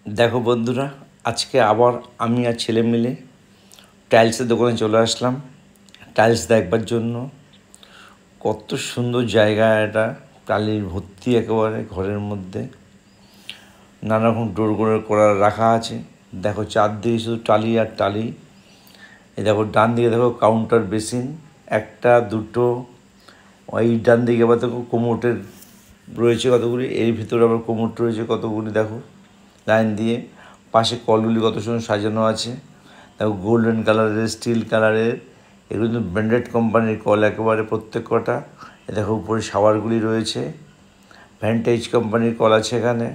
দেখো বন্ধুরা, আজকে আবার আমি আর ছেলে মিলে টাইলসের দোকানে চলে আসলাম টাইলস দেখবার জন্য। কত সুন্দর জায়গা এটা, টালির ভর্তি একেবারে ঘরের মধ্যে। নানা রকম ডোর করে রাখা আছে। দেখো চারদিকে শুধু টালি আর টালি। এই দেখো ডান দিকে দেখো কাউন্টার বেসিন, একটা দুটো। ওই ডান দিকে আবার দেখো কোমোটের রয়েছে কতগুলি, এর ভিতরে আবার কোমোট রয়েছে কতগুলি দেখো লাইন দিয়ে। পাশে কলগুলি কত সুন্দর সাজানো আছে। দেখো গোল্ডেন কালারের, স্টিল কালারের, এগুলো কিন্তু ব্র্যান্ডেড কোম্পানির কল একেবারে প্রত্যেক কটা। দেখো উপরে শাওয়ারগুলি রয়েছে, ভ্যান্টেজ কোম্পানির কল আছে এখানে।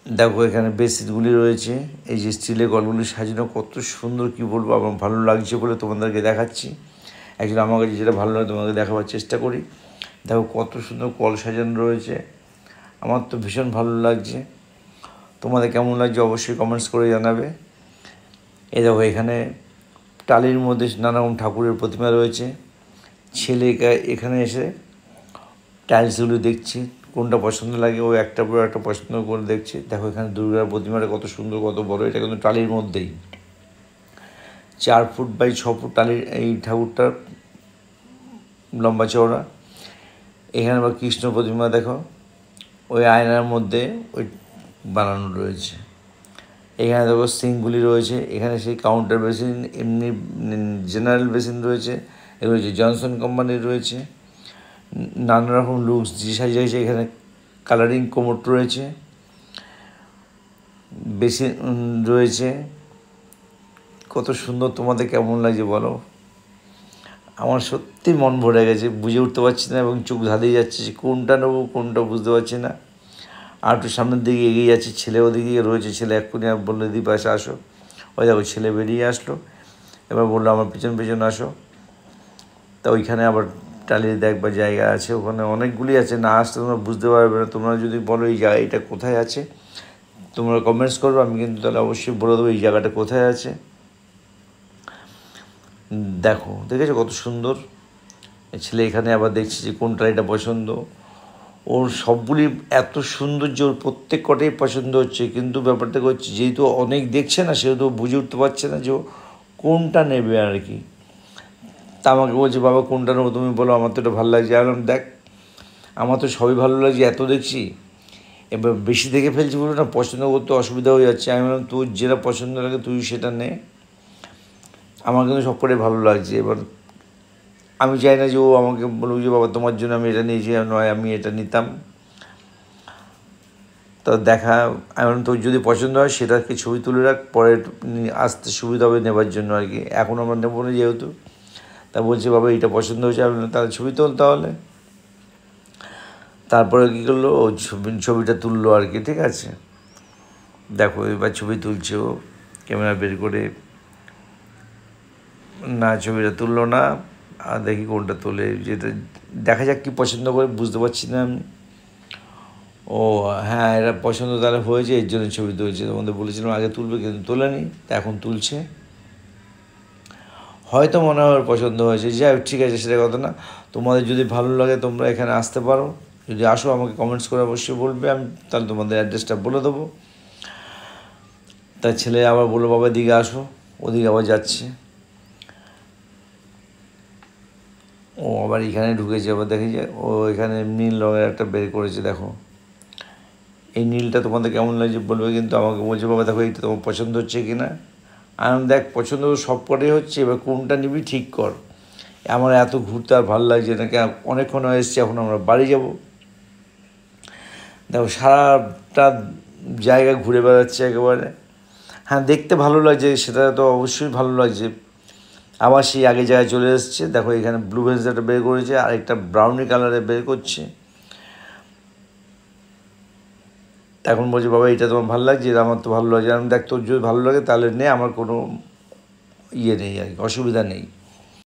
দেখো এখানে বেসিনগুলি রয়েছে, এই যে স্টিলের কলগুলি সাজানো কত সুন্দর, কি বলবো, আমার ভালো লাগছে বলে তোমাদেরকে দেখাচ্ছি। একজন আমার কাছে যেটা ভালো লাগে তোমাকে দেখাবার চেষ্টা করি। দেখো কত সুন্দর কল সাজানো রয়েছে, আমার তো ভীষণ ভালো লাগছে। তোমাদের কেমন লাগছে অবশ্যই কমেন্টস করে জানাবে। এই দেখো এখানে টালির মধ্যে নানা রকম ঠাকুরের প্রতিমা রয়েছে। ছেলে এখানে এসে টাইলসগুলো দেখছি, কোনটা পছন্দ লাগে ও একটা পর একটা পছন্দ করে দেখছে। দেখো এখানে দুর্গার প্রতিমাটা কত সুন্দর, কত বড়, এটা কিন্তু টালির মধ্যেই 4 ফুট বাই 6 ফুট টালির এই ঠাকুরটা লম্বা চওড়া। এখানে আবার কৃষ্ণ প্রতিমা দেখো ওই আয়নার মধ্যে ওই বানানো রয়েছে। এখানে দেখো সিঙ্কগুলি রয়েছে, এখানে সেই কাউন্টার বেসিন, এমনি জেনারেল বেসিন রয়েছে, এগুলো হচ্ছে জনসন কোম্পানির রয়েছে। নানা রকম লুকস যে সাজিয়েছে, এখানে কালারিং কোমোট রয়েছে, বেসিন রয়েছে। কত সুন্দর, তোমাদের কেমন লাগছে বলো। আমার সত্যি মন ভরে গেছে, বুঝে উঠতে পারছি না এবং চোখ ধাঁধিয়ে যাচ্ছে যে কোনটা নেবো কোনটা বুঝতে পারছি না। আর একটু সামনের দিকে এগিয়ে যাচ্ছে, ছেলে ওদিকে রয়েছে, ছেলে এক্ষুনি বললো দিদি পাশে আসো। ওই দেখো ছেলে বেরিয়ে আসলো, এবার বললো আমার পিছন পিছন আসো। তা ওইখানে আবার টালির দেখবার জায়গা আছে, ওখানে অনেকগুলি আছে, না আসতে তোমরা বুঝতে পারবে না। তোমরা যদি বলো এই জায়গাটা কোথায় আছে, তোমরা কমেন্টস করো, আমি কিন্তু তাহলে অবশ্যই বলে দেবো এই জায়গাটা কোথায় আছে। দেখো দেখেছো কত সুন্দর। ছেলে এখানে আবার দেখছি যে কোন টালিটা পছন্দ, ওর সবগুলি এত সুন্দর যে ওর প্রত্যেক কটাই পছন্দ হচ্ছে। কিন্তু ব্যাপারটা হচ্ছে যেহেতু অনেক দেখছে না, সেহেতু বুঝে উঠতে পারছে না যে ও কোনটা নেবে আর কি। তা আমাকে বলছে বাবা কোনটা নেবো তুমি বলো, আমার তো এটা ভালো লাগছে। আমি বললাম দেখ আমার তো সবই ভালো লাগছে, এত দেখছি, এবার বেশি দেখে ফেলছি বলে না পছন্দ করতে অসুবিধা হয়ে যাচ্ছে। আমি বললাম তোর যেটা পছন্দ লাগে তুই সেটা নে, আমার কিন্তু সব কটাই ভালো লাগছে। এবার আমি চাই না যে ও আমাকে বলুক যে বাবা তোমার জন্য আমি এটা নিয়েছি, নয় আমি এটা নিতাম। তা দেখা, আমি বললাম তোর যদি পছন্দ হয় সেটাকে ছবি তুলে রাখ, পরে আসতে সুবিধা হবে নেবার জন্য আর কি, এখন আমরা নেবো না যেহেতু। তা বলছে বাবা এইটা পছন্দ হয়েছে, আমি বললাম তাহলে ছবি তোল তাহলে। তারপরে কী করলো, ও ছবিটা তুললো আর কি, ঠিক আছে। দেখো এবার ছবি তুলছে ও ক্যামেরা বের করে, না ছবিটা তুললো না। আর দেখি কোনটা তোলে, যেটা দেখা যাক কী পছন্দ করে, বুঝতে পারছি না আমি। ও হ্যাঁ, এরা পছন্দ তাহলে হয়েছে, এর জন্য ছবি তুলছে। তোমাদের বলেছিলাম আগে তুলবে কিন্তু তোলেনি, তা এখন তুলছে। হয়তো মনে হয় ওর পছন্দ হয়েছে, যাই হোক ঠিক আছে, সেটা কথা না। তোমাদের যদি ভালো লাগে তোমরা এখানে আসতে পারো, যদি আসো আমাকে কমেন্টস করে অবশ্যই বলবে, আমি তাহলে তোমাদের অ্যাড্রেসটা বলে দেবো। তার ছেলে আবার বললো বাবা দিকে আসো, ওদিকে আবার যাচ্ছে। ও আবার এখানে ঢুকেছে, আবার দেখি যে ও এখানে নীল রঙের একটা বের করেছে। দেখো এই নীলটা তোমাদের কেমন লাগছে বলবে, কিন্তু আমাকে বলছে বাবা দেখো এইটা তোমার পছন্দ হচ্ছে কি না। আমি দেখ পছন্দ সব কটাই হচ্ছে, এবার কোনটা নিবি ঠিক কর। আমার এত ঘুরতে আর ভালো লাগছে নাকি, অনেকক্ষণ হয়ে এসছে, এখন আমরা বাড়ি যাব। দেখো সারাটা জায়গা ঘুরে বেড়াচ্ছে একেবারে। হ্যাঁ দেখতে ভালো লাগছে, সেটা তো অবশ্যই ভালো লাগছে। আবার সেই আগে জায়গায় চলে এসছে। দেখো এখানে ব্লু ভেন্সারটা বের করেছে, আর একটা ব্রাউনি কালারে বের করছে। এখন বলছে বাবা এটা তোমার ভালো লাগছে, আমার তো ভালো লাগছে। আমি দেখ তোর যদি ভালো লাগে তাহলে নে, আমার কোনো ইয়ে নেই আর কি, অসুবিধা নেই।